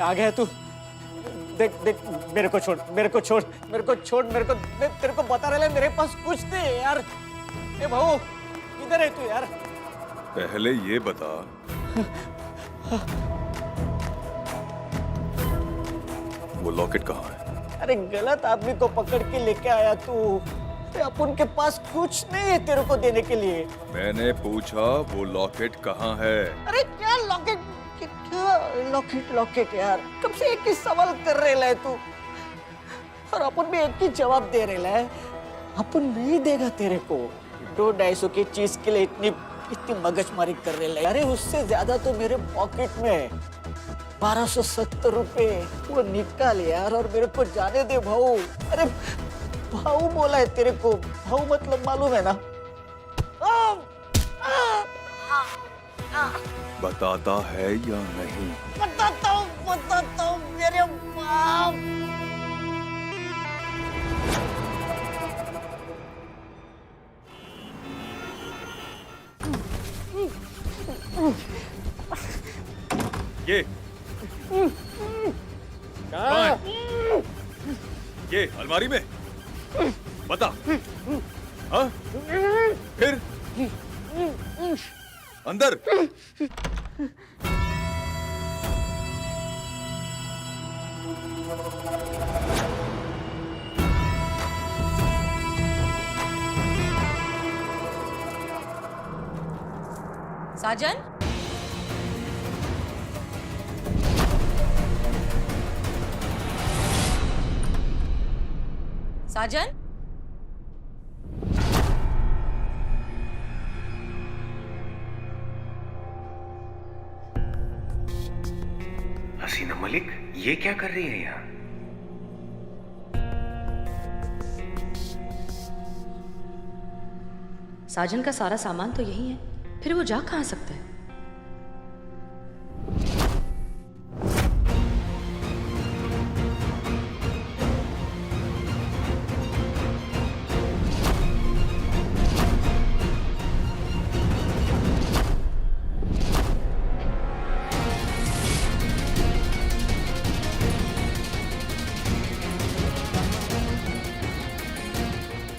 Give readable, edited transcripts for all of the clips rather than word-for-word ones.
आ गया तू। देख देख, मेरे को छोड़, मेरे को छोड़, मेरे को छोड़, मेरे को, मैं तेरे को बता रहा है मेरे पास कुछ नहीं है यार। ए भाऊ, किधर है तू यार? पहले ये बता, वो लॉकेट कहाँ है? अरे गलत आदमी को पकड़ के लेके आया तू। अपन के पास कुछ नहीं है तेरे को देने के लिए। मैंने पूछा वो लॉकेट कहाँ है? अरे क्या लॉकेट, क्या लॉकेट लॉकेट यार, कब से एक ही सवाल कर रहे है तू, और अपन भी एक ही जवाब दे रहे है। अपन नहीं देगा तेरे को। 200-250 की चीज के लिए इतनी मगजमारी कर रहे है। अरे उससे ज्यादा तो मेरे पॉकेट में 1270 रुपए, वो निकाल यार और मेरे को जाने दे भाऊ। अरे भाऊ बोला है तेरे को, भाऊ मतलब मालूम है ना? बताता है या नहीं? बताता हूँ मेरे बाप। ये कहाँ है? ये अलमारी में। बता। हाँ? फिर अंदर। साजन, साजन, हसीना मलिक, ये क्या कर रही है यहाँ? साजन का सारा सामान तो यही है, फिर वो जा कहाँ सकता है?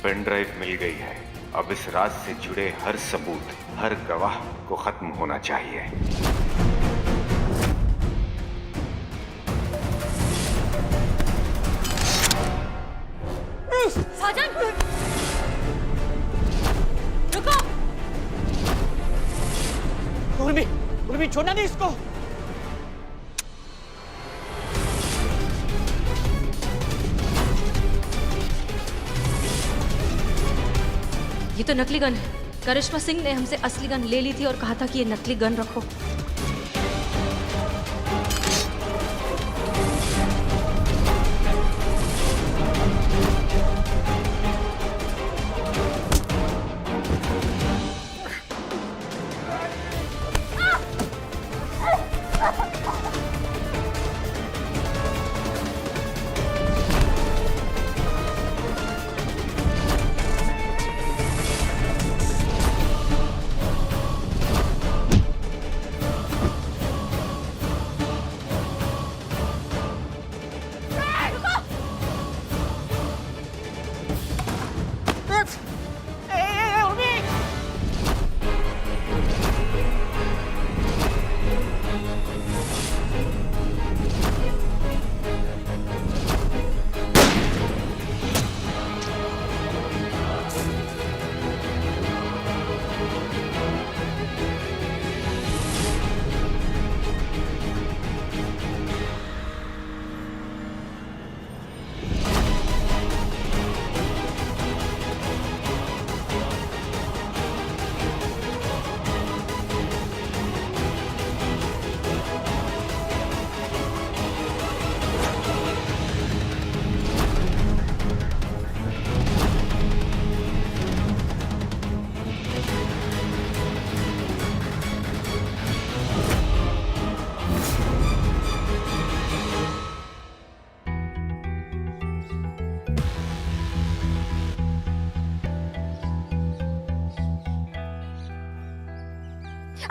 पेन ड्राइव मिल गई है। अब इस राज से जुड़े हर सबूत, हर गवाह को खत्म होना चाहिए। साजन, रुको। उर्मी छोड़ना नहीं इसको। ये तो नकली गन है। करिश्मा सिंह ने हमसे असली गन ले ली थी और कहा था कि ये नकली गन रखो।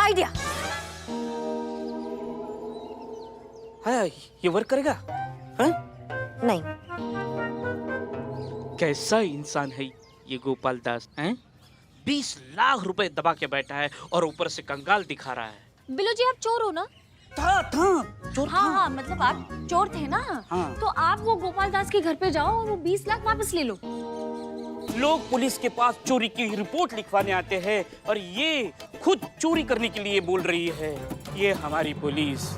आइडिया। क्या ये वर्क करेगा? हाँ? नहीं। कैसा इंसान है ये गोपाल दास? हैं? 20 लाख रुपए दबा के बैठा है और ऊपर से कंगाल दिखा रहा है। बिल्लू जी, आप चोर हो ना? था चोर था। हाँ, मतलब आप चोर थे ना? हाँ। तो आप वो गोपाल दास के घर पे जाओ और वो 20 लाख वापस ले लो। लोग पुलिस के पास चोरी की रिपोर्ट लिखवाने आते हैं और ये खुद चोरी करने के लिए बोल रही है। ये हमारी पुलिस।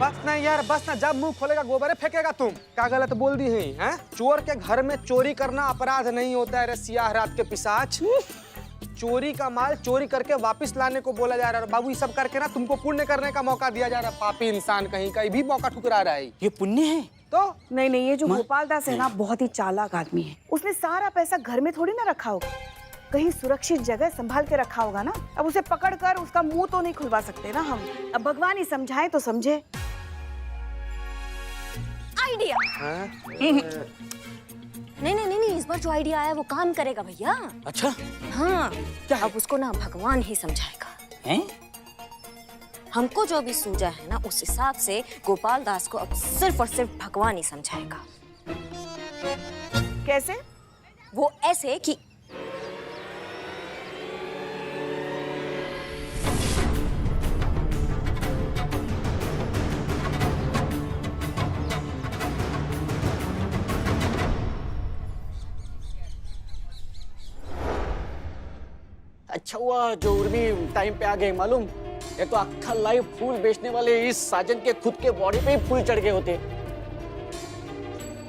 बस ना यार, बस ना। जब मुंह खोलेगा गोबरे फेंकेगा तुम। क्या गलत बोल दी है? हैं? चोर के घर में चोरी करना अपराध नहीं होता है रे सियाह रात के पिशाच। चोरी का माल चोरी करके वापस लाने को बोला जा रहा है। बाबू ये सब करके ना तुमको पुण्य करने का मौका दिया जा रहा है। पापी इंसान कहीं का भी मौका ठुकरा रहा है। ये पुण्य है तो नहीं, ये जो गोपाल दास है ना, बहुत ही चालाक आदमी है। उसने सारा पैसा घर में थोड़ी ना रखा होगा, कहीं सुरक्षित जगह संभाल के रखा होगा ना। अब उसे पकड़ कर उसका मुंह तो नहीं खुलवा सकते ना हम। अब भगवान ही समझाए तो समझे। आइडिया। नहीं, इस बार जो आइडिया आया वो काम करेगा भैया। अच्छा हाँ, अब उसको ना भगवान ही समझाएगा। हैं? हमको जो अभी सूझा है ना, उस हिसाब से गोपाल दास को अब सिर्फ और सिर्फ भगवान ही समझाएगा। कैसे? वो ऐसे कि अच्छा हुआ जो उर्मी टाइम पे आ गए, मालूम? ये तो अक्खा लाइव फूल बेचने वाले इस साजन के खुद के बॉडी पे ही फूल चढ़ गए होते।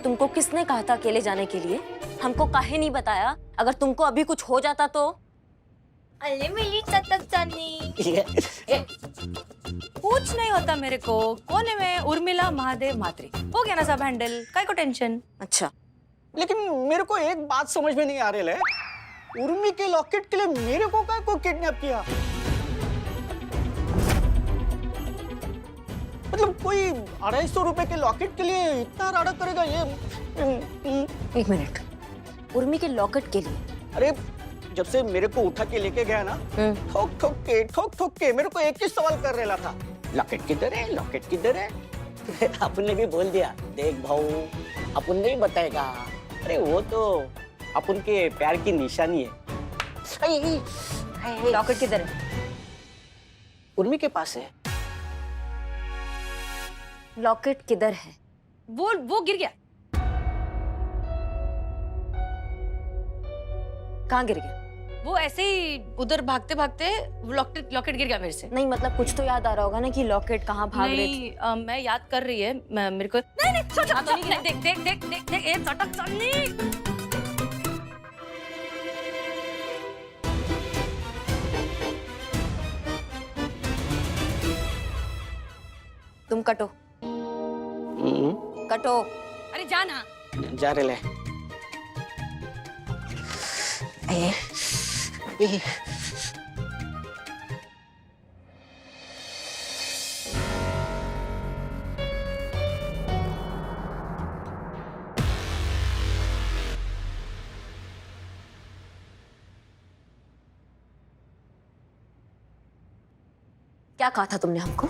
तुमको किसने कहा था अकेले जाने के लिए? हमको काहे नहीं बताया? अगर तुमको अभी कुछ हो जाता तो? अरे मेरी चटकचानी। कुछ नहीं होता मेरे को। कौन है मैं? उर्मिला महादेव मात्री। हो गया ना सब हैंडल, काय को टेंशन। अच्छा, लेकिन मेरे को एक बात समझ में नहीं आ रही है, उर्मी के लॉकेट के लिए मेरे को काय को किडनैप किया? मतलब कोई 250 रुपए के लॉकेट के लिए इतना राडा करेगा ये? एक मिनट। उर्मी के लॉकेट के लिए? अरे जब से मेरे को उठा के लेके गया ना, ठोक ठोक के मेरे को एक ही सवाल कर रहा था, लॉकेट किधर है, लॉकेट किधर है? अपन ने भी बोल दिया, देख भाऊ अपन नहीं बताएगा। अरे वो तो अपन के प्यार की निशानी है। लॉकेट किधर है? उर्मी के पास है। लॉकेट किधर है? वो गिर गया। कहाँ गिर गया? वो ऐसे ही उधर भागते भागते लॉकेट गिर गया मेरे से। नहीं, मतलब कुछ तो याद आ रहा होगा ना कि लॉकेट कहाँ भाग रहे थे। नहीं, मैं याद कर रही है। मेरे को नहीं देख ये चटक चलनी। तुम कटो। कटो। अरे जाना। जा रहे ले। क्या कहा था तुमने हमको?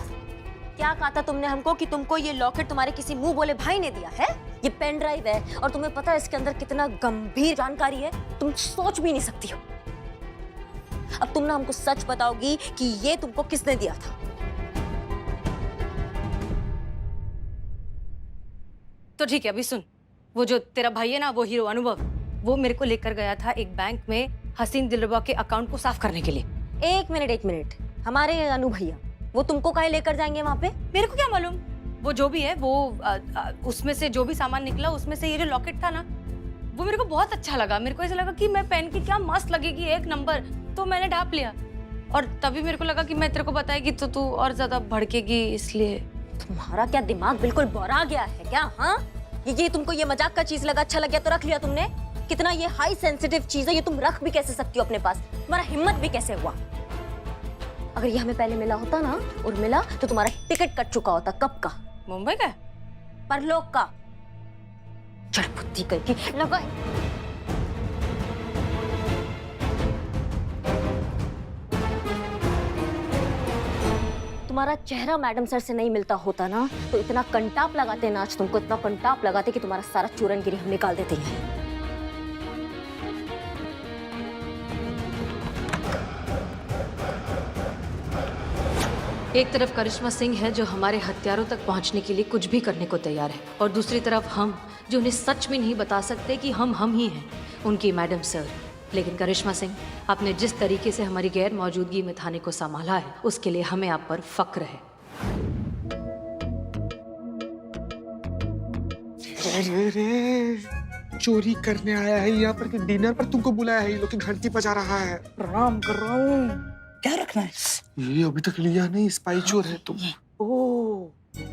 क्या कहा था तुमने हमको कि तुमको ये लॉकेट तुम्हारे किसी मुंह बोले भाई ने दिया है? ये पेन ड्राइव है और तुम्हें पता है इसके अंदर कितना गंभीर जानकारी है, तुम सोच भी नहीं सकती हो। अब तुम ना हमको सच बताओगी कि ये तुमको किसने दिया था? तो ठीक है, अभी सुन। वो जो तेरा भाई है ना, वो हीरो अनुभव, वो मेरे को लेकर गया था एक बैंक में हसीन दिलरुबा के अकाउंट को साफ करने के लिए। एक मिनट। हमारे अनु भैया वो तुमको काहे लेकर जाएंगे वहाँ पे? मेरे को क्या मालूम। वो जो भी है, वो उसमें से जो भी सामान निकला, उसमें से ये जो लॉकेट था ना, वो मेरे को बहुत अच्छा लगा। मेरे को ऐसा लगा कि मैं पहन के क्या मस्त लगेगी, एक नंबर। तो मैंने ढाप लिया और तभी मेरे को लगा कि मैं तेरे को बताएगी तो तू और ज्यादा भड़केगी, इसलिए। तुम्हारा क्या दिमाग बिल्कुल बौरा गया है क्या? हाँ, ये तुमको ये मजाक का चीज लगा, अच्छा लग गया तो रख लिया तुमने। कितना ये हाई सेंसिटिव चीज है, ये तुम रख भी कैसे सकती हो अपने पास? तुम्हारा हिम्मत भी कैसे हुआ? अगर ये हमें पहले मिला होता ना उर्मिला, तो तुम्हारा टिकट कट चुका होता। कब का? मुंबई का? परलोक का। चढ़ बुद्धि करके लगा। तुम्हारा चेहरा मैडम सर से नहीं मिलता होता ना तो इतना कंटाप लगाते ना, आज तुमको इतना कंटाप लगाते कि तुम्हारा सारा चूरनगिरी हम निकाल देते हैं। एक तरफ करिश्मा सिंह है जो हमारे हथियारों तक पहुंचने के लिए कुछ भी करने को तैयार है, और दूसरी तरफ हम जो उन्हें सच में नहीं बता सकते कि हम ही हैं उनकी मैडम सर। लेकिन करिश्मा सिंह, आपने जिस तरीके से हमारी गैर मौजूदगी में थाने को संभाला है उसके लिए हमें आप पर फक्र है। रे चोरी करने आया है यहाँ पर कि डिनर पर तुमको बुलाया है? ये लोग की घंटी बजा रहा है। प्रणाम कर रहा हूँ। क्या रखना है? ये अभी तक लिया नहीं, स्पाई चोर है तुम। ओ,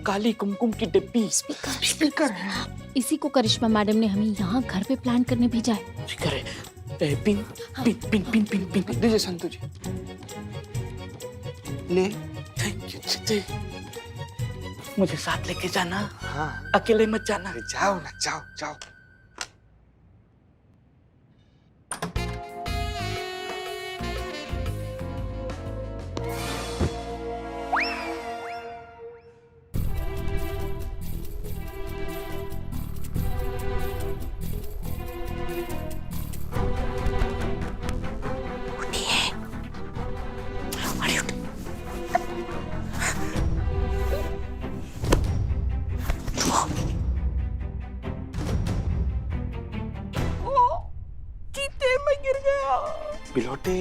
काली कुमकुम की डिब्बी। स्पीकर है। इसी को करिश्मा मैडम ने हमें यहाँ घर पे प्लान करने भेजा है। स्पीकर है। Pin pin pin pin pin pin दीजिए संतु जी। ले। थैंक यू जी। मुझे साथ लेके जाना। हाँ। अकेले मत जाना। अरे जाओ ना, जाओ जाओ। बिलोटे,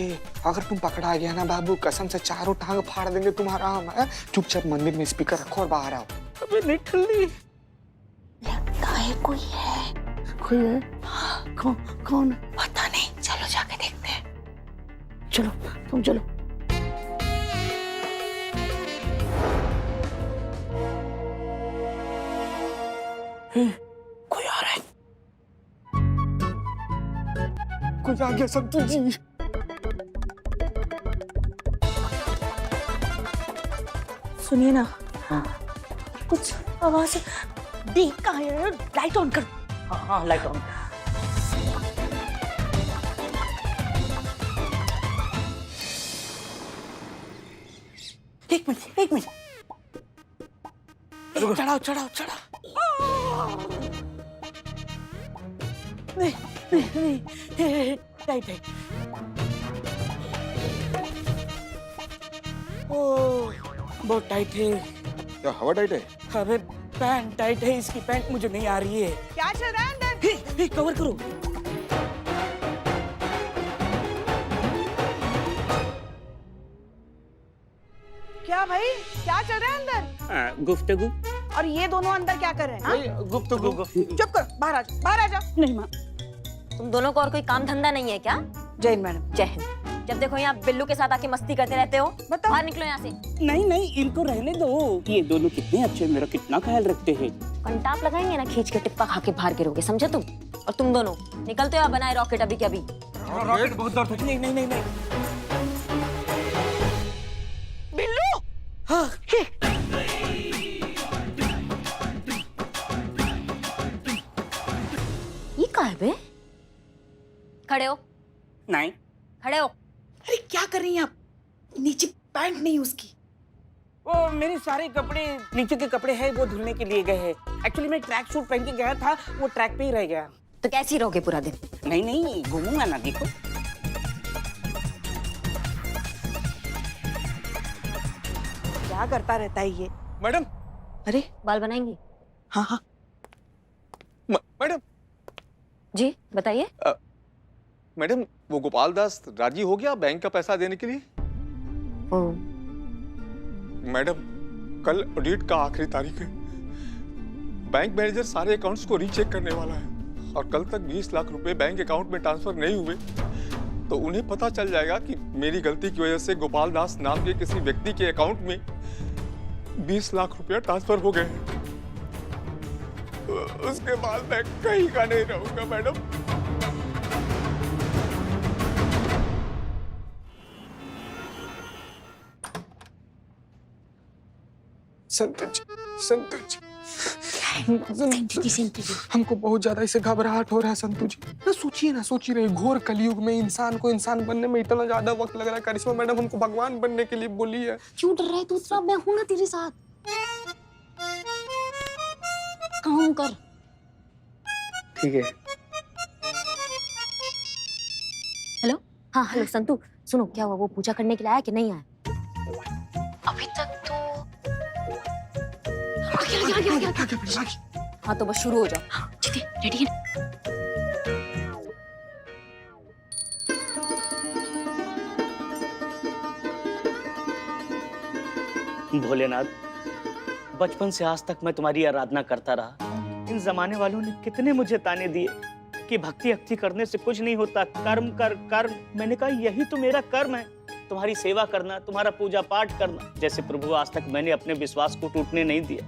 अगर तुम पकड़ा गया ना बाबू, कसम से चारों टांग फाड़ देंगे तुम्हारा हम। चुपचाप मंदिर में स्पीकर रखो और बाहर आओ। अबे नहीं ठल्ली। लगता है कोई है। कोई है? कौन? पता नहीं, चलो जाके देखते हैं। चलो, तुम चलो। कोई आ रहा है। कोई आ गया संतु जी। सुनिए ना, कुछ आवाज देख का है। लाइट ऑन कर। हाँ, लाइट ऑन। एक मिनट। चढ़ाओ। नहीं, टाइट है। ओ, बहुत टाइट है। क्या हवा टाइट है? अबे पैंट टाइट है, इसकी पैंट मुझे नहीं आ रही है। क्या चल रहा है अंदर? कवर करो। क्या भाई, क्या चल रहा है अंदर? गुफ्तगू। और ये दोनों अंदर क्या कर रहे हैं? हाँ? गुफ्तगू। चुप करो, बाहर आ जाओ, बाहर आ जाओ। नहीं माँ। तुम दोनों को और कोई काम धंधा नहीं है क्या? जैन मैडम। जय हिंद। जब देखो यहाँ बिल्लू के साथ आके मस्ती करते रहते हो। बताओ। बाहर निकलो यहाँ से। नहीं, इनको रहने दो। ये दोनों कितने अच्छे, मेरा कितना ख्याल रखते हैं। कंटाप लगाएंगे ना, खींच के टिप्पा खा के बाहर गिरोगे, समझे तुम? और तुम दोनों निकलते हो या बनाए रॉकेट अभी के अभी? रॉकेट बहुत दूर तक। नहीं। बिल्लू। हाँ। ये क्या है बे? खड़े हो। नहीं। खड़े हो। अरे क्या कर रही हैं आप? नीचे पैंट नहीं उसकी। वो मेरे सारे कपड़े, नीचे के कपड़े हैं, वो धुलने के लिए गए हैं। एक्चुअली मैं ट्रैक सूट पहन के गया था, वो ट्रैक पे ही रह गया। तो कैसे ही रहोगे पूरा दिन? नहीं, घूमूंगा ना, देखो। क्या करता रहता है ये? मैडम। अरे बाल बनाएंगी? हाँ। मैडम। जी बताइए। मैडम, वो गोपाल दास राजी हो गया बैंक का पैसा देने के लिए? मैडम, कल ऑडिट का आखिरी तारीख है। बैंक मैनेजर सारे अकाउंट्स को रीचेक करने वाला है और कल तक 20 लाख रुपए बैंक अकाउंट में ट्रांसफर नहीं हुए तो उन्हें पता चल जाएगा कि मेरी गलती की वजह से गोपाल दास नाम के किसी व्यक्ति के अकाउंट में 20 लाख रुपया ट्रांसफर हो गए हैं। उसके बाद मैं कहीं का नहीं रहूंगा मैडम। संतु जी। हमको बहुत ज्यादा इसे घबराहट हो रहा है संतू जी। ना सोचिए ना, घोर कलयुग में इंसान को इंसान बनने में इतना ज्यादा वक्त लग रहा है। करिश्मा मैडम हमको भगवान बनने के लिए बोली है। क्यों डर रहा है तू इतना? मैं हूं ना तेरे साथ। काम कर। ठीक है। हेलो, हाँ हेलो संतू, सुनो क्या हुआ? वो पूजा करने के लिए आया कि नहीं आया? अभी तक तो हाँ तो बस शुरू हो जाओ। ठीक है, रेडी है? भोलेनाथ, बचपन से आज तक मैं तुम्हारी आराधना करता रहा। इन जमाने वालों ने कितने मुझे ताने दिए कि भक्ति भक्ति करने से कुछ नहीं होता, कर्म कर कर्म। मैंने कहा यही तो मेरा कर्म है, तुम्हारी सेवा करना, तुम्हारा पूजा पाठ करना। जैसे प्रभु आज तक मैंने अपने विश्वास को टूटने नहीं दिया,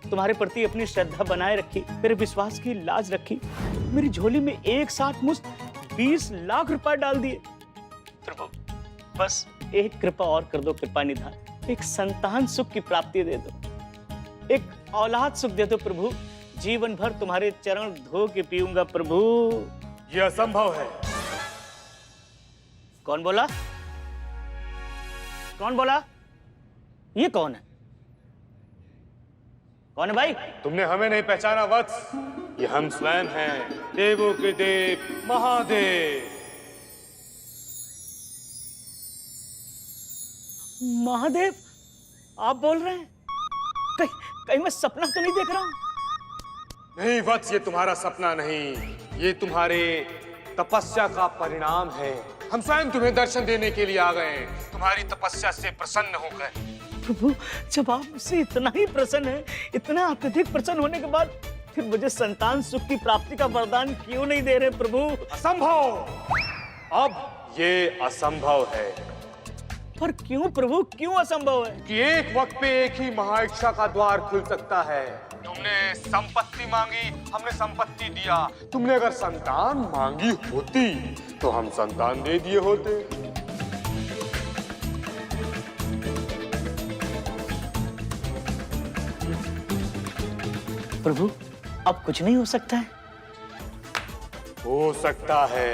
तुम्हारे प्रति अपनी श्रद्धा बनाए रखी, मेरे विश्वास की लाज रखी। मेरी झोली में एक साथ मुश्त 20 लाख रुपए डाल दिए। प्रभु बस एक कृपा और कर दो, कृपा निधान। एक संतान सुख की प्राप्ति दे दो, एक औलाद सुख दे दो प्रभु। जीवन भर तुम्हारे चरण धो के पीऊंगा प्रभु। यह असंभव है। कौन बोला? कौन बोला? ये कौन है? कौन है भाई? तुमने हमें नहीं पहचाना वत्स, ये हम स्वयं हैं, देवों के देव महादेव। महादेव आप बोल रहे हैं? कहीं मैं सपना तो नहीं देख रहा हूं? नहीं वत्स, ये तुम्हारा सपना नहीं, ये तुम्हारे तपस्या का परिणाम है। हम स्वयं तुम्हें दर्शन देने के लिए आ गए हैं, तुम्हारी तपस्या से प्रसन्न होकर। प्रभु जब आप मुझसे इतना ही प्रसन्न हैं, इतना अत्यधिक प्रसन्न होने के बाद फिर मुझे संतान सुख की प्राप्ति का वरदान क्यों नहीं दे रहे प्रभु? असंभव। अब ये असंभव है। पर क्यों प्रभु, क्यों असंभव है? कि एक वक्त पे एक ही महाइच्छा का द्वार खुल सकता है। तुमने संपत्ति मांगी, हमने संपत्ति दिया। तुमने अगर संतान मांगी होती तो हम संतान दे दिए होते। प्रभु अब कुछ नहीं हो सकता है? हो सकता है,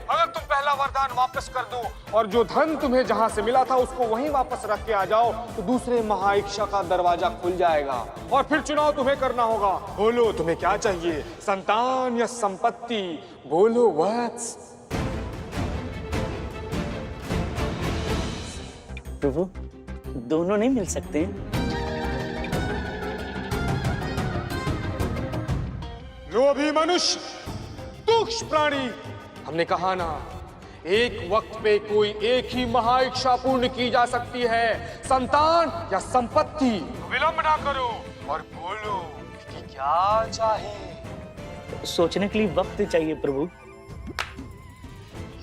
अगर तुम पहला वरदान वापस कर दो और जो धन तुम्हें जहां से मिला था उसको वहीं वापस रख के आ जाओ, तो दूसरे महाइच्छा का दरवाजा खुल जाएगा और फिर चुनाव तुम्हें करना होगा। बोलो तुम्हें क्या चाहिए, संतान या संपत्ति? बोलो वत्स। प्रभु दोनों नहीं मिल सकते? लोभी मनुष्य, तुच्छ प्राणी, हमने कहा ना, एक वक्त पे कोई एक ही महाइच्छा पूर्ण की जा सकती है, संतान या संपत्ति। विलंब ना करो और बोलो कि क्या चाहिए। सोचने के लिए वक्त चाहिए प्रभु।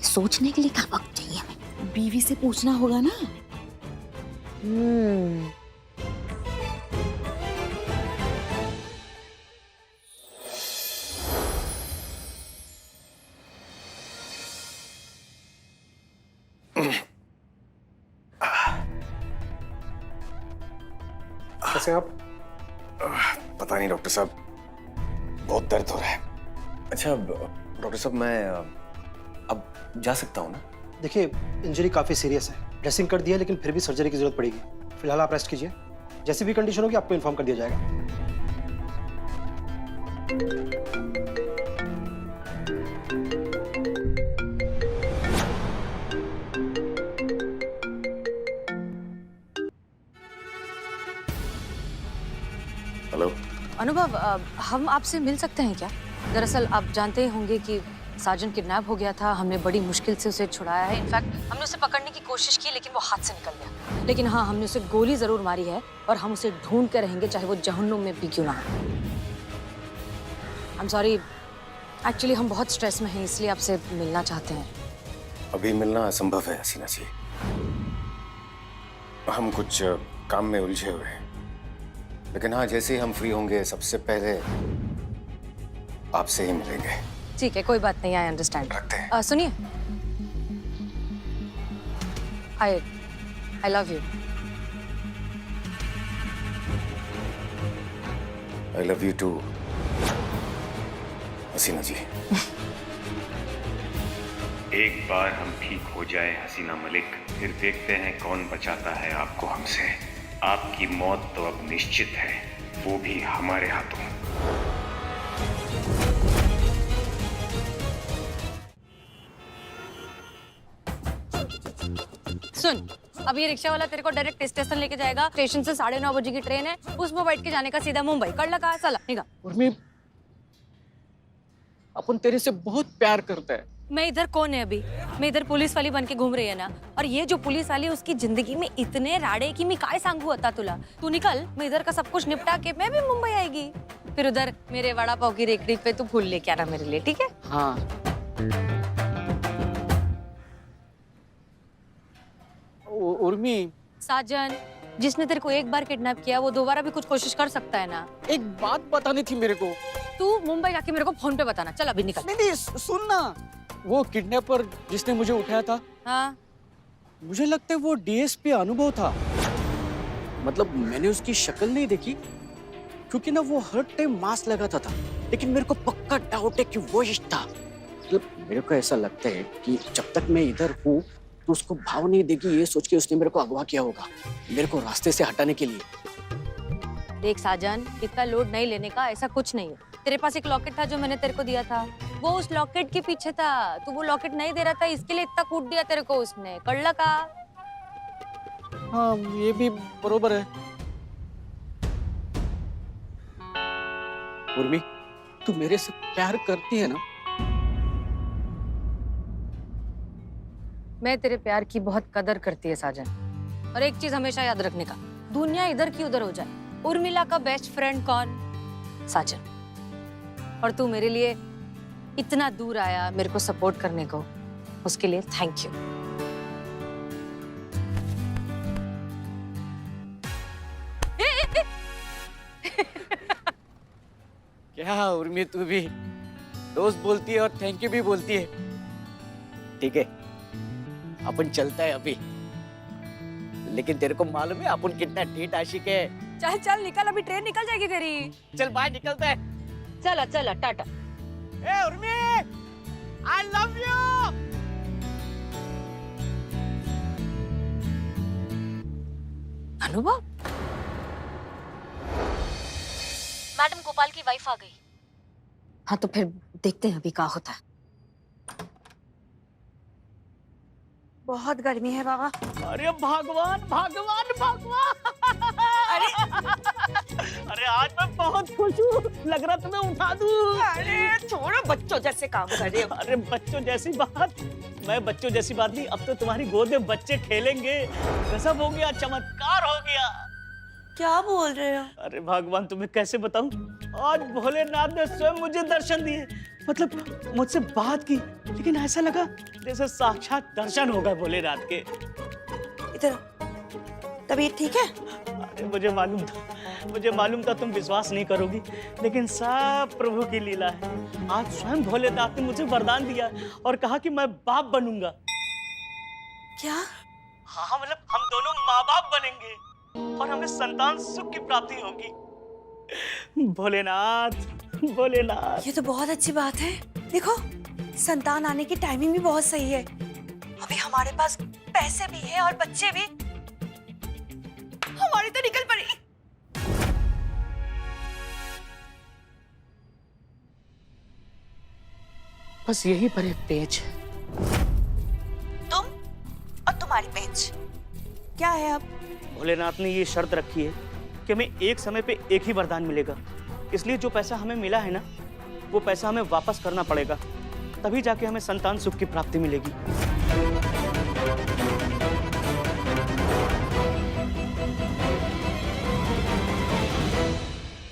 सोचने के लिए क्या वक्त चाहिए हमें? बीवी से पूछना होगा ना। कैसे आप? पता नहीं डॉक्टर साहब, बहुत दर्द हो रहा है। अच्छा डॉक्टर साहब, मैं अब जा सकता हूँ ना? देखिए इंजरी काफ़ी सीरियस है, ड्रेसिंग कर दिया लेकिन फिर भी सर्जरी की जरूरत पड़ेगी। फिलहाल आप रेस्ट कीजिए, जैसी भी कंडीशन होगी आपको इन्फॉर्म कर दिया जाएगा। हेलो अनुभव, हम आपसे मिल सकते हैं क्या? दरअसल आप जानते ही होंगे कि साजन किडनैप हो गया था, हमने बड़ी मुश्किल से उसे छुड़ाया है। इनफैक्ट हमने उसे पकड़ने की कोशिश की लेकिन वो हाथ से निकल गया। लेकिन हाँ, हमने उसे गोली जरूर मारी है और हम उसे ढूंढ के रहेंगे, चाहे वो जहन्नुम में भी क्यों ना हो। आई एम सॉरी, एक्चुअली हम बहुत स्ट्रेस में हैं, इसलिए आपसे मिलना चाहते हैं। अभी मिलना असंभव है हसीना जी, हम कुछ काम में उलझे हुए हैं। लेकिन हाँ, जैसे ही हम फ्री होंगे सबसे पहले आपसे ही मिलेंगे। ठीक है, कोई बात नहीं, आई अंडरस्टैंड। रखते हैं। सुनिए, I love you. I love you too. Haseena ji. एक बार हम ठीक हो जाए हसीना मलिक, फिर देखते हैं कौन बचाता है आपको हमसे। आपकी मौत तो अब निश्चित है, वो भी हमारे हाथों। सुन, अब ये रिक्शा वाला तेरे को डायरेक्ट स्टेशन लेके जाएगा। स्टेशन से 9:30 बजे की ट्रेन है, उसमें बैठ के जाने का सीधा मुंबई। कर लगा चला निकाल। उर्मी, अपन तेरे से बहुत प्यार करता है। मैं इधर कौन है अभी? मैं इधर पुलिस वाली बन के घूम रही है ना। और ये जो पुलिस वाली है, उसकी जिंदगी में इतने राड़े की मैं काय सांगू होता तुला। तू निकल, मैं इधर का सब कुछ निपटा के मैं भी मुंबई आएगी। फिर उधर मेरे वड़ा पाव की रेकड़ी पे तू फूल लेके आना मेरे लिए, ठीक है? हाँ। उर्मी, साजन, जिसने तेरे को एक बार किडनैप किया वो दोबारा भी कुछ कोशिश कर सकता है ना। एक बात बतानी थी मेरे को। तू मुंबई जाके मेरे को फोन पे बताना। चल अभी निकल। नहीं, सुन ना, वो किडनैपर जिसने मुझे उठाया था, हाँ, मुझे लगता है वो डीएसपी अनुभव था। मतलब मैंने उसकी शक्ल नहीं देखी, क्योंकि ना वो हर टाइम मास्क लगाता था, लेकिन मेरे को पक्का डाउट है कि वो ही था। मतलब मेरे को ऐसा लगता है कि जब तक मैं इधर हूँ तो उसको भाव नहीं देगी, ये सोच के उसने मेरे को अगवा किया होगा, मेरे को रास्ते से हटाने के लिए। देख साजन, इतना लोड नहीं लेने का, ऐसा कुछ नहीं है। तेरे पास एक लॉकेट था जो मैंने तेरे को दिया था, वो उस लॉकेट के पीछे था। तू वो लॉकेट नहीं दे रहा था, इसके लिए इतना कूट दिया तेरे को उसने। कड़ला का। हाँ, ये भी बरोबर है। उर्मी, तू मेरे से प्यार करती है ना? मैं तेरे प्यार की बहुत कदर करती है साजन। और एक चीज हमेशा याद रखने का, दुनिया इधर की उधर हो जाए, उर्मिला का बेस्ट फ्रेंड कौन? साजन। और तू मेरे लिए इतना दूर आया मेरे को सपोर्ट करने को, उसके लिए थैंक यू। क्या उर्मी, तू भी दोस्त बोलती है और थैंक यू भी बोलती है। ठीक है, अपन चलता है अभी, लेकिन तेरे को मालूम है अपन कितना ढीठ आशिक है। चल चल निकल, अभी ट्रेन निकल जाएगी तेरी। चल बाय, निकलता है। चला चला, टाटा। ए उर्मी, आई लव यू। अनुभव, मैडम, गोपाल की वाइफ आ गई। हाँ, तो फिर देखते हैं अभी क्या होता है। बहुत गर्मी है बाबा। अरे भगवान भगवान भगवान! अरे आज मैं बहुत खुश हूँ, लग रहा तुम्हें उठा दूँ। अरे छोड़ो, बच्चों जैसे काम कर रहे हो। अरे बच्चों जैसी बात, मैं बच्चों जैसी बात नहीं, अब तो तुम्हारी गोद में बच्चे खेलेंगे। गजब हो गया, चमत्कार हो गया। क्या बोल रहे हो? अरे भगवान, तुम्हें कैसे बताऊं, आज भोलेनाथ ने स्वयं मुझे दर्शन दिए। मतलब मुझसे बात की, लेकिन ऐसा लगा जैसे साक्षात दर्शन हो गए भोलेनाथ के। इधर तबीयत ठीक है? अरे मुझे मालूम था तुम विश्वास नहीं करोगी, लेकिन सब प्रभु की लीला है। आज स्वयं भोलेनाथ ने मुझे वरदान दिया और कहा कि मैं बाप बनूंगा। क्या? हाँ, मतलब हम दोनों माँ बाप बनेंगे और हमें संतान सुख की प्राप्ति होगी। भोलेनाथ भोलेनाथ। ये तो बहुत अच्छी बात है। देखो, संतान आने की टाइमिंग भी बहुत सही है। अभी हमारे पास पैसे भी है और बच्चे भी। हमारी तो निकल पड़ी। बस यही पर एक पेज। तुम और तुम्हारी बेंच। क्या है अब? भोलेनाथ ने ये शर्त रखी है कि हमें एक समय पे एक ही वरदान मिलेगा, इसलिए जो पैसा हमें मिला है ना, वो पैसा हमें वापस करना पड़ेगा, तभी जाके हमें संतान सुख की प्राप्ति मिलेगी।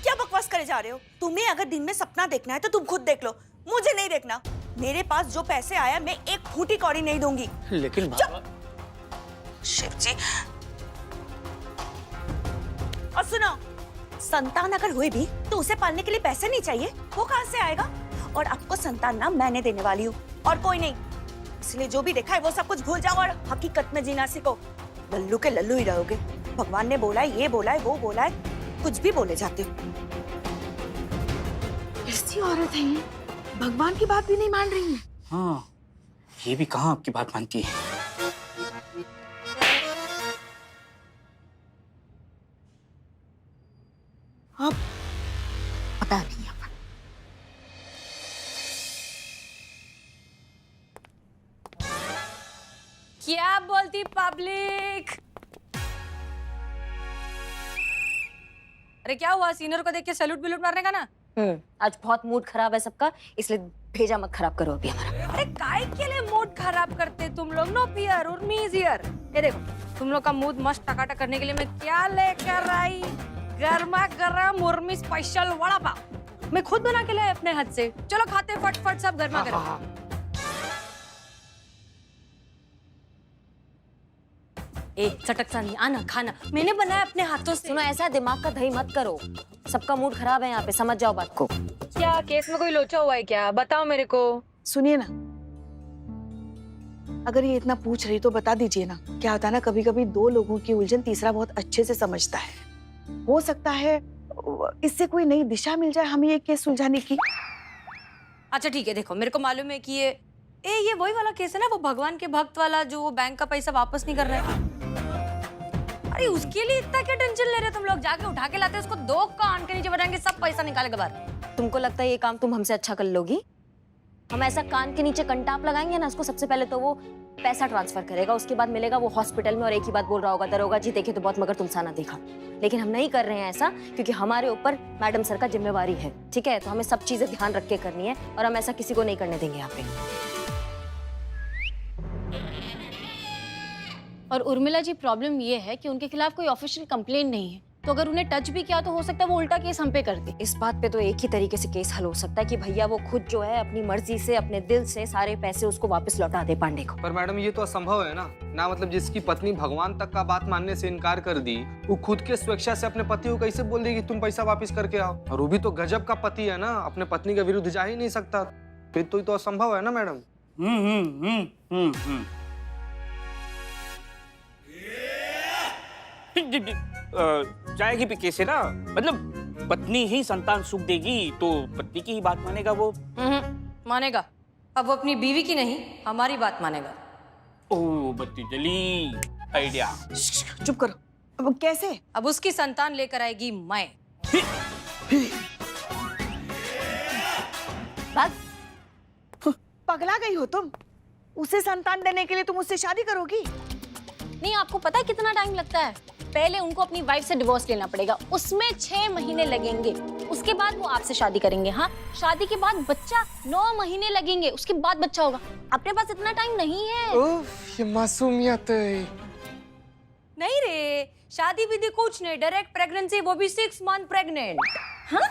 क्या बकवास करे जा रहे हो? तुम्हें अगर दिन में सपना देखना है तो तुम खुद देख लो, मुझे नहीं देखना। मेरे पास जो पैसे आया, मैं एक फूटी कौड़ी नहीं दूंगी। लेकिन शिव जी, और सुनो, संतान अगर हुए भी तो उसे पालने के लिए पैसे नहीं चाहिए, वो कहां से आएगा? और आपको संतान ना मैंने देने वाली हूँ और कोई नहीं। इसलिए जो भी देखा है वो सब कुछ भूल जाओ और हकीकत में जीना सीखो। लल्लू के लल्लू ही रहोगे। भगवान ने बोला है, ये बोला है, वो बोला है, कुछ भी बोले जाते हो। कैसी औरत है ये? भगवान की बात भी नहीं मान रही है। हाँ, ये भी कहाँ आपकी बात मानती है। अब पता नहीं अब। क्या बोलती पब्लिक? अरे क्या हुआ, सीनियर को देख के सैल्यूट बिल्यूट मारने का ना? आज बहुत मूड खराब है सबका, इसलिए भेजा मत खराब करो अभी हमारा। अरे काय के लिए मूड खराब करते तुम लोग? No fear, Urmi is here. ये देखो, तुम लोग का मूड मस्त टकाटक करने के लिए मैं क्या लेकर आई? गर्मा गर्म उर्मी स्पेशल वड़ा पाव। मैं खुद बना के लाई अपने हाथ से। चलो खाते फटफट सब गर्मा गर्म। ए चटक सा नहीं, आना खाना, मैंने बनाया अपने हाथों से। सुनो, ऐसा दिमाग का दही मत करो, सबका मूड खराब है यहाँ पे, समझ जाओ बात को। क्या केस में कोई लोचा हुआ है क्या? बताओ मेरे को। सुनिए ना, अगर ये इतना पूछ रही तो बता दीजिए ना। क्या होता है ना, कभी कभी दो लोगों की उलझन तीसरा बहुत अच्छे से समझता है। हो सकता है इससे कोई नई दिशा मिल जाए हमें ये केस सुलझाने की। अच्छा ठीक है, देखो मेरे को मालूम है कि ये वही वाला केस है ना, वो भगवान के भक्त वाला, जो वो बैंक का पैसा वापस नहीं कर रहा है। अरे उसके लिए इतना क्या टेंशन ले रहे हो तुम लोग? जाके उठा के लाते उसको, दो कान के नीचे बैठाएंगे, सब पैसा निकालेगा बाहर। तुमको लगता है ये काम तुम हमसे अच्छा कर लोगी? हम ऐसा कान के नीचे कंटाप लगाएंगे ना उसको, सबसे पहले तो वो पैसा ट्रांसफर करेगा, उसके बाद मिलेगा वो हॉस्पिटल में और एक ही बात बोल रहा होगा, दरोगा जी देखे तो बहुत मगर तुमसा ना देखा। लेकिन हम नहीं कर रहे हैं ऐसा, क्योंकि हमारे ऊपर मैडम सर का जिम्मेवारी है, ठीक है? तो हमें सब चीजें ध्यान रख के करनी है और हम ऐसा किसी को नहीं करने देंगे यहाँ पे। और उर्मिला जी, प्रॉब्लम ये है कि उनके खिलाफ कोई ऑफिशियल कंप्लेन नहीं है, तो अगर उन्हें टच भी किया तो हो सकता है वो उल्टा केस हम पे कर दे। इस बात पे तो एक ही तरीके से केस हल हो सकता है कि भैया वो खुद जो है अपनी मर्जी से, अपने दिल से सारे पैसे उसको वापस लौटा दे पांडे को। पर मैडम ये तो असंभव है ना, मतलब जिसकी पत्नी भगवान तक का बात मानने से इनकार कर दी, वो खुद के स्वेच्छा से अपने पति को कैसे बोल देगी तुम पैसा वापस करके आओ? और वो भी तो गजब का पति है ना, अपने पत्नी के विरुद्ध जा ही नहीं सकता, फिर तो ये तो असंभव है ना मैडम। जाएगी भी कैसे ना, मतलब पत्नी ही संतान सुख देगी तो पत्नी की ही बात मानेगा वो। मानेगा। अब वो अपनी बीवी की नहीं, हमारी बात मानेगा। ओह बत्ती जली, आइडिया। चुप करो। अब कैसे? अब उसकी संतान लेकर आएगी मैं। पगला गई हो तुम? उसे संतान देने के लिए तुम उससे शादी करोगी? नहीं, आपको पता है कितना टाइम लगता है? पहले उनको अपनी वाइफ से डिवोर्स लेना पड़ेगा, उसमें 6 महीने लगेंगे, उसके बाद वो आपसे शादी करेंगे। हाँ, शादी के बाद बच्चा 9 महीने लगेंगे, उसके बाद बच्चा होगा। अपने पास इतना टाइम नहीं है। ये मासूमियत है। नहीं रे, शादी विधि कुछ नहीं, डायरेक्ट प्रेगनेंसी, वो भी 6 मंथ प्रेग्नेंट। हाँ?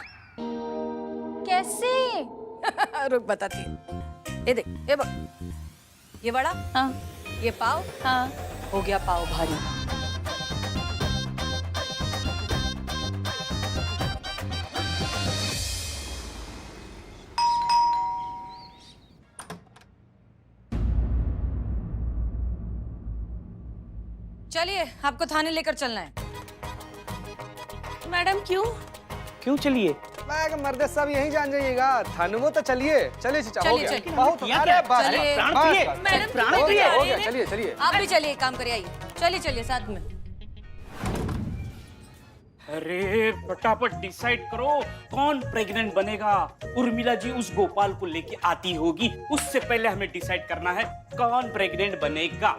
कैसे? रुक बताती हूँ। ये देख, ये बड़ा, हाँ, ये पाव, हाँ, हो गया पाव भारी। चलिए, आपको थाने लेकर चलना है। मैडम क्यों? क्यों चलिए? मैं मर्द सब यही जान जाइएगा, थानवो तो चलिए, चलिए चाचा, हो चलिए, गया। चलिए। बहुत किया अरे क्या? बस, चलिए। बस, प्राण प्रिय, बस, मैडम, प्राण हो प्रिय। गया, हो गया, चलिए चलिए। आप भी चलिए, काम करिए, आइए। चलिए चलिए साथ में। अरे फटाफट डिसाइड करो कौन प्रेग्नेंट बनेगा। उर्मिला जी उस गोपाल को लेके आती होगी, उससे पहले हमें डिसाइड करना है कौन प्रेग्नेंट बनेगा।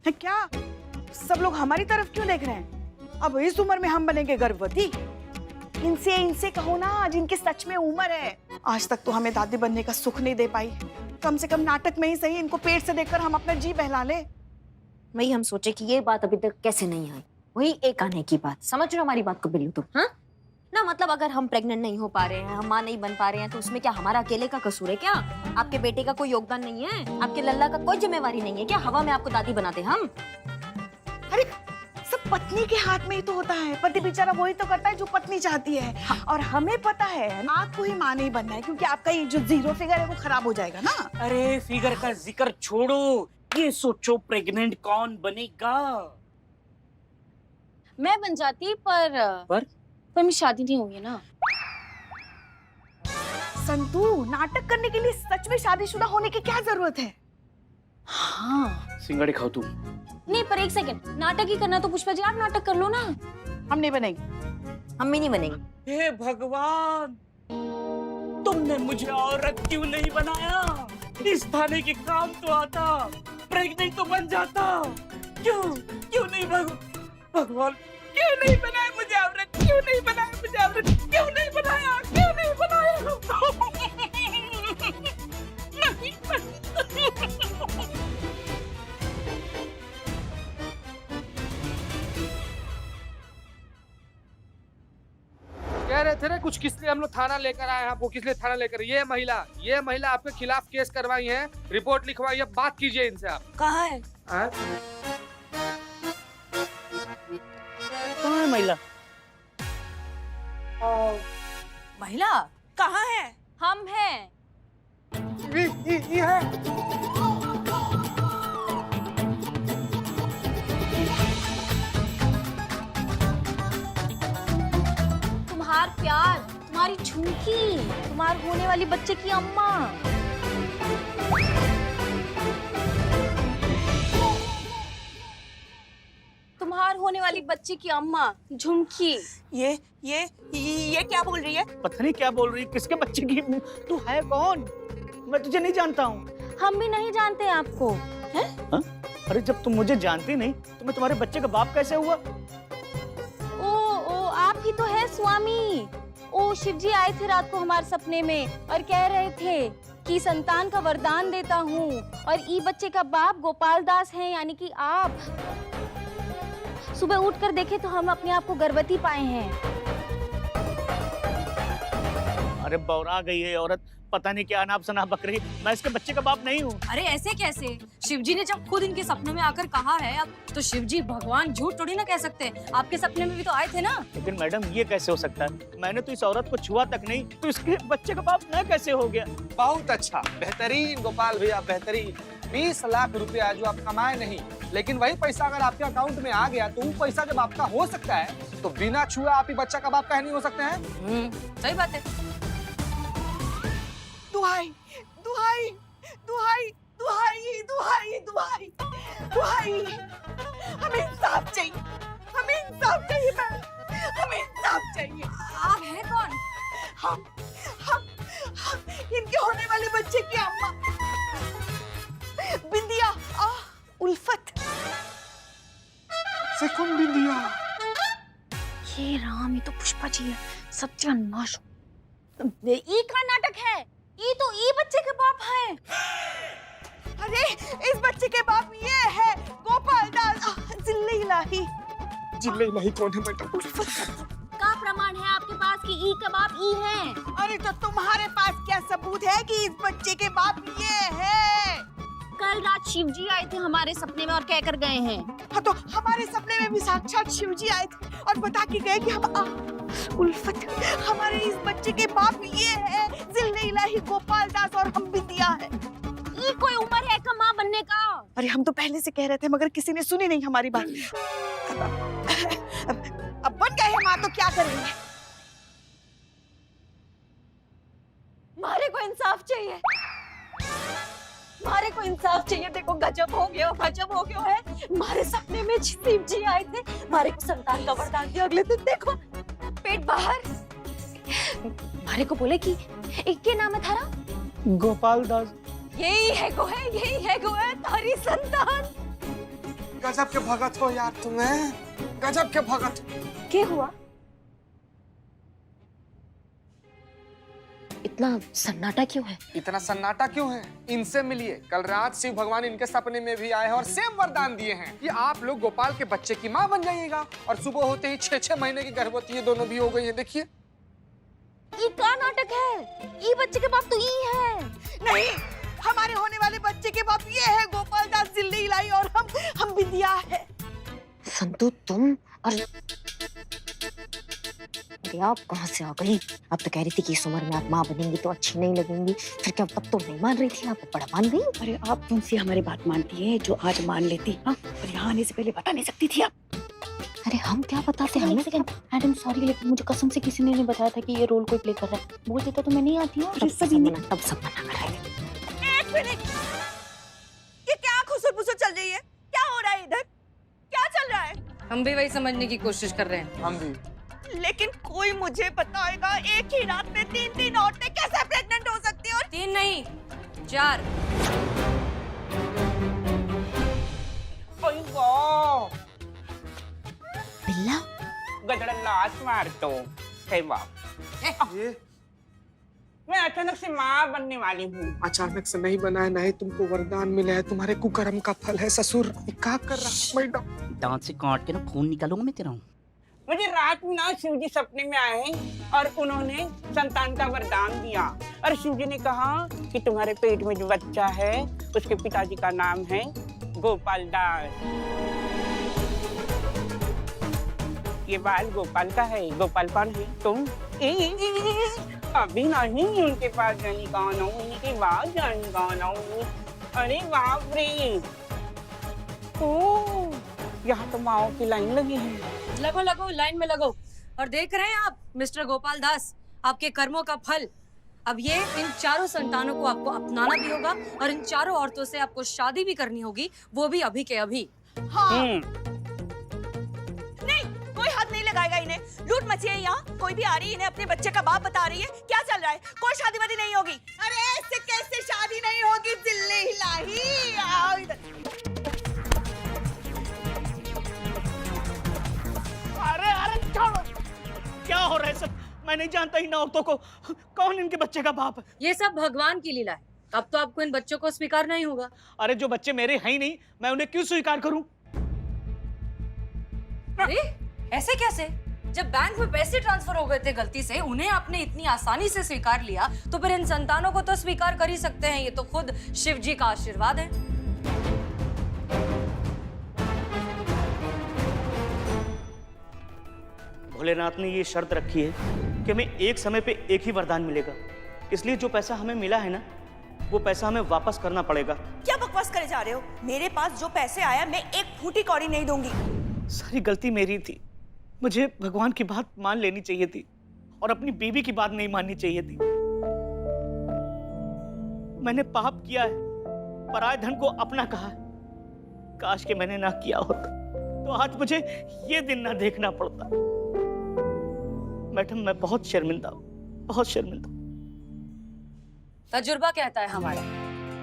क्या सब लोग हमारी तरफ क्यों देख रहे हैं? अब इस उम्र में हम बनेंगे गर्भवती? इनसे कहो ना, जिनकी सच में उम्र है। आज तक तो हमें दादी बनने का सुख नहीं दे पाई, कम से कम नाटक में ही सही इनको पेट से देखकर हम अपना जी बहला ले। वही हम सोचे कि ये बात अभी तक कैसे नहीं आई, वही एक आने की बात। समझ रहे हो हमारी बात को बिल्लू तुम? हाँ ना, मतलब अगर हम प्रेग्नेंट नहीं हो पा रहे हैं, हम माँ नहीं बन पा रहे हैं, तो उसमें क्या हमारा अकेले का कसूर है क्या? आपके बेटे का कोई योगदान नहीं है? आपके लल्ला का कोई जिम्मेवारी नहीं है क्या? हवा में आपको दादी बनाते हम? अरे सब पत्नी के हाथ में ही तो होता है, पति बेचारा वही तो करता है जो पत्नी चाहती है। हाँ। और हमें पता है आपको ही माँ नहीं बनना है, क्योंकि आपका ये जो 0 फिगर है वो खराब हो जाएगा ना। अरे फिगर का जिक्र छोड़ो, ये सोचो प्रेग्नेंट कौन बनेगा। मैं बन जाती, पर पर मेरी शादी नहीं हुई है ना। संतू, नाटक करने के लिए सच में शादीशुदा होने की क्या जरूरत है? हाँ सिंगाड़ी खाओ तू। नहीं, पर एक सेकंड, नाटक ही करना तो पुष्पा जी आप नाटक कर लो ना। हम नहीं बनेंगे। हम भी नहीं बनेंगे। हे भगवान, तुमने मुझे औरत क्यों नहीं बनाया? इस थाने के काम तो आता, प्रेग्नेंट तो बन जाता। क्यों नहीं भगवान, क्यों नहीं बनाया मुझे औरत? क्यों नहीं बनाया मुझे औरत? क्यों नहीं बनाया? क्यों नहीं बनाया? कह रहे थे ना कुछ, किस लिए हम लोग थाना लेकर आए हैं आपको? किस लिए थाना लेकर? ये महिला आपके खिलाफ केस करवाई है, रिपोर्ट लिखवाई है, बात कीजिए इनसे आप। कहाँ है? कहाँ है महिला? महिला कहाँ है? हम हैं। ये है। तुम्हार प्यार, तुम्हारी झुमकी, तुम्हार होने वाली बच्चे की अम्मा। तुम्हार होने वाली बच्चे की अम्मा झुमकी। ये क्या बोल रही है? पता नहीं क्या बोल रही, किसके बच्चे की? तू है कौन? मैं तुझे नहीं जानता हूँ। हम भी नहीं जानते आपको। हाँ? अरे जब तुम मुझे जानती नहीं तो मैं तुम्हारे बच्चे का बाप कैसे हुआ? ओ आप ही तो है स्वामी। ओ शिव जी आए थे रात को हमारे सपने में और कह रहे थे कि संतान का वरदान देता हूँ, और ई बच्चे का बाप गोपाल दास है, यानी कि आप। सुबह उठकर देखे तो हम अपने आप को गर्भवती पाए हैं। अरे बौरा गई है औरत, पता नहीं क्या अनाप शनाप बक रही। मैं इसके बच्चे का बाप नहीं हूँ। अरे ऐसे कैसे? शिवजी ने जब खुद इनके सपनों में आकर कहा है, अब तो शिवजी भगवान झूठ थोड़ी ना कह सकते। आपके सपने में भी तो आए थे ना। लेकिन मैडम ये कैसे हो सकता है? मैंने तो इस औरत को छुआ तक नहीं, तो इसके बच्चे का बाप मैं कैसे हो गया? बहुत अच्छा, बेहतरीन गोपाल भैया, बेहतरीन। 20 लाख रुपया जो आप कमाए नहीं, लेकिन वही पैसा अगर आपके अकाउंट में आ गया तो वो पैसा जब आपका हो सकता है तो बिना छुए आप ही बच्चा का बाप कहे नहीं हो सकते हैं? सही बात है। दुहाई दुहाई दुहाई दुहाई दुहाई दुहाई दुहाई, हमें इंसाफ चाहिए, हमें इंसाफ चाहिए मैम, हमें इंसाफ चाहिए। आप हैं कौन? हम इनके होने वाले बच्चे की अम्मा बिंदिया उल्फत। से कौन बिंदिया? ये राम, ये तो पुष्पा जी है। सत्यानाश। ई का नाटक है। ई तो ई बच्चे के बाप है। अरे इस बच्चे के बाप ये है गोपाल दास। जिल्ले इलाही। जिले नहीं कौन है बेटा? का प्रमाण है आपके पास कि ई का बाप ई है? अरे तो तुम्हारे पास क्या सबूत है कि इस बच्चे के बाप ये है? कल रात शिवजी आए थे हमारे सपने में और कह कर गए हैं। हाँ तो हमारे सपने में भी साक्षात शिवजी आए थे और बता के गए कि हम उल्फत, हमारे इस बच्चे के बाप ये है जिल्ले इलाही गोपाल दास और हम बिंदिया है। ये कोई उम्र है का माँ बनने का? अरे हम तो पहले से कह रहे थे मगर किसी ने सुनी नहीं हमारी बात। अब बन गए हैं माँ तो क्या करेंगे? मारे को इंसाफ चाहिए, मारे को इंसाफ चाहिए। देखो गजब हो गया है। मारे सपने में शिव जी आए थे, मारे को संतान का वरदान दिया। अगले दिन देखो पेट बाहर। मारे को बोले कि एक के नाम है थारा गोपाल दास। यही है तारी संतान। गजब के भगत हो यार तुम्हें, गजब के भगत। क्या हुआ? इतना सन्नाटा क्यों है? इतना सन्नाटा क्यों है? इनसे मिलिए। कल रात शिव भगवान इनके सपने में भी आए हैं और सेम वरदान दिए हैं कि आप लोग गोपाल के बच्चे की माँ बन जाइएगा। और सुबह होते ही 6-6 महीने की गर्भवती है, दोनों भी हो गई है। देखिए ई का नाटक है। ई बच्चे के बाप तो ई है। नहीं, हमारे होने वाले बच्चे के बाप ये है गोपाल दास जिल्ले इलाही और हम बिंदिया है। संतू तुम और आप कहाँ से आ गई? अब तो कह रही थी कि इस उम्र में आप माँ बनेंगी तो अच्छी नहीं लगेंगी, फिर क्या तब तो नहीं मान रही थी, आप बड़ा मान गई। अरे आप कौन सी हमारी बात मानती है जो आज मान लेती? हाँ, और यहाँ आने से पहले बता नहीं सकती थी आप? अरे हम क्या बताते, हमें मैडम सॉरी, लेकिन मुझे कसम से किसी ने नहीं बताया था कि ये रोल कोई प्ले कर रहा है। बोल देता तो मैं नहीं आती हूँ। तब सब मना कराएंगे। एक मिनट, ये क्या खुसर-पुसर चल रही है? क्या हो रहा है इधर? क्या चल रहा है? हम भी वही समझने की कोशिश कर रहे हैं। हम भी। लेकिन कोई मुझे बताएगा एक ही रात में 3 औरतें कैसे प्रेग्नेंट हो सकती हैं? और 3 नहीं 4। ओए वाह, बिल्ला गदड़ा लात मार दो। हे वाह, ये मैं अचानक से माँ बनने वाली हूँ। अचानक से नहीं बना है, ना ही तुमको वरदान मिला है, तुम्हारे कुकर्म का फल है ससुर। ये क्या कर रहा मैडम? दांत से काट के ना खून निकालूंगा मैं तेरा। मुझे रात में ना शिव जी सपने में आए और उन्होंने संतान का वरदान दिया। और शिव जी ने कहा कि तुम्हारे पेट में जो बच्चा है उसके पिताजी का नाम है गोपाल दास। ये बाल गोपाल का है। गोपाल कौन है? तुम। अभी नहीं उनके पास जाने कौन हूँ, उनके बाद जाने कौन हूँ। अरे बाप रे, ओह, यहाँ तो माओ की लाइन लगी है। लगो लगो, लाइन में लगो। और देख रहे हैं आप मिस्टर गोपाल दास, आपके कर्मों का फल। अब ये इन 4 संतानों को आपको अपनाना भी होगा और इन 4 औरतों से आपको शादी भी करनी होगी, वो भी अभी के अभी। हाँ। नहीं, कोई हाथ नहीं लगाएगा इन्हें। लूट मची है यहाँ, कोई भी आ रही है, इन्हें अपने बच्चे का बाप बता रही है। क्या चल रहा है? कोई शादी वादी नहीं होगी। अरे ऐसे कैसे शादी नहीं होगी? दिल्ली हिलाही। आओ इधर। अरे छोड़ो, क्या हो रहा है सब? मैं नहीं जानता इन औरतों को। कौन इनके बच्चे का बाप है? ये सब भगवान की लीला है। अब तो आपको इन बच्चों को स्वीकार नहीं होगा। अरे जो बच्चे मेरे हैं ही नहीं, मैं उन्हें क्यों स्वीकार करूं? अरे ऐसे कैसे? जब बैंक में पैसे ट्रांसफर हो गए थे गलती से, उन्हें आपने इतनी आसानी से स्वीकार लिया, तो फिर इन संतानों को तो स्वीकार कर ही सकते हैं। ये तो खुद शिव जी का आशीर्वाद है। भोलेनाथ ने ये शर्त रखी है कि हमें एक समय पे एक ही वरदान मिलेगा, इसलिए जो पैसा हमें मिला है ना, वो पैसा हमें वापस करना पड़ेगा। क्या बकवास करे जा रहे हो? मेरे पास जो पैसे आया, मैं एक फूटी कौड़ी नहीं दूंगी। सारी गलती मेरी थी। मुझे भगवान की बात मान लेनी चाहिए थी और अपनी बीवी की बात नहीं माननी चाहिए थी। मैंने पाप किया है, पराये धन को अपना कहा है। काश कि मैंने ना किया होता तो आज मुझे ये दिन ना देखना पड़ता। मैडम, मैं बहुत शर्मिंदा हूँ, बहुत शर्मिंदा। तजुर्बा कहता है हमारा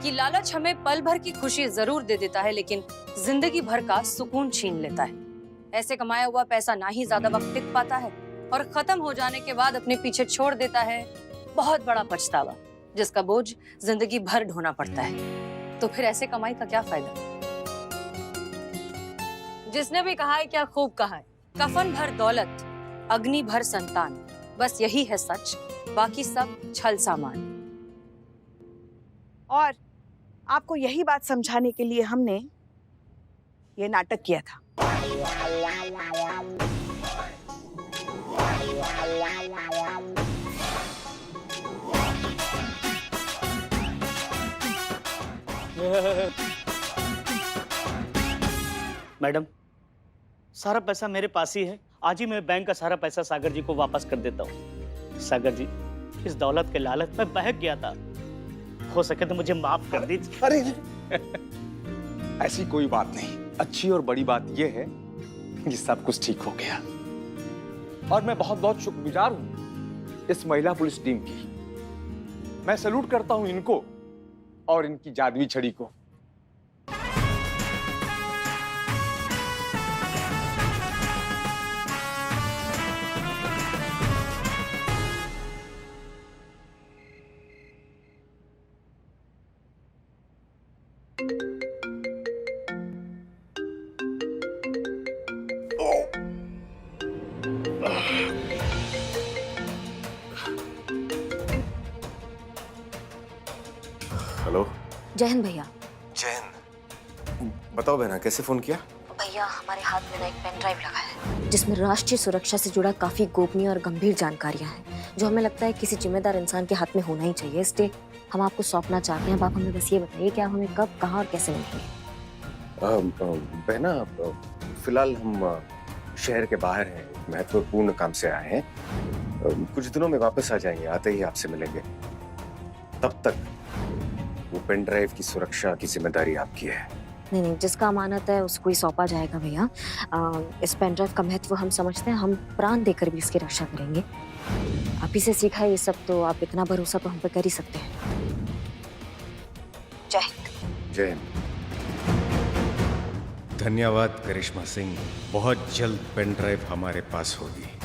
कि लालच हमें पल भर की खुशी जरूर दे देता है, लेकिन जिंदगी भर का सुकून छीन लेता है। ऐसे कमाया हुआ पैसा ना ही ज्यादा वक्त टिक पाता है और खत्म हो जाने के बाद अपने पीछे छोड़ देता है बहुत बड़ा पछतावा, जिसका बोझ जिंदगी भर ढोना पड़ता है। तो फिर ऐसे कमाई का क्या फायदा? जिसने भी कहा है क्या खूब कहा है, कफन भर दौलत, अग्नि भर संतान, बस यही है सच, बाकी सब छल सामान। और आपको यही बात समझाने के लिए हमने ये नाटक किया था। मैडम, सारा पैसा मेरे पास ही है। आज ही मैं बैंक का सारा पैसा सागर जी को वापस कर देता हूँ। सागर जी, इस दौलत के लालच में बहक गया था, हो सके तो मुझे माफ कर दीजिए। अरे ऐसी कोई बात नहीं। अच्छी और बड़ी बात यह है कि सब कुछ ठीक हो गया और मैं बहुत बहुत शुक्रगुजार हूँ इस महिला पुलिस टीम की। मैं सैल्यूट करता हूँ इनको और इनकी जादुई छड़ी को। हेलो। जय हिंद भैया। जय हिंद। बताओ बहना, कैसे फोन किया? भैया, हमारे हाथ में ना एक पेन ड्राइव लगा है जिसमें राष्ट्रीय सुरक्षा से जुड़ा काफी गोपनीय और गंभीर जानकारियां हैं, जो हमें लगता है किसी जिम्मेदार इंसान के हाथ में होना ही चाहिए। इसलिए हम आपको सौंपना चाहते हैं। अब आप हमें बस ये बताइए कि आप हमें कब, कहाँ और कैसे मिलेंगे। बहना, फिलहाल हम शहर के बाहर हैं, महत्वपूर्ण काम से आए हैं। कुछ दिनों में वापस आ जाएंगे, आते ही आपसे मिलेंगे। तब तक वो पेन ड्राइव की सुरक्षा की जिम्मेदारी आपकी है। नहीं नहीं, जिसका अमानत है उसको ही सौंपा जाएगा भैया। इस पेन ड्राइव का महत्व हम समझते हैं, हम प्राण देकर भी इसकी रक्षा करेंगे। आप ही से सीखा है ये सब, तो आप इतना भरोसा तो हम पे कर ही सकते हैं। जय हिंद। जय हिंद। धन्यवाद करिश्मा सिंह। बहुत जल्द पेन ड्राइव हमारे पास होगी।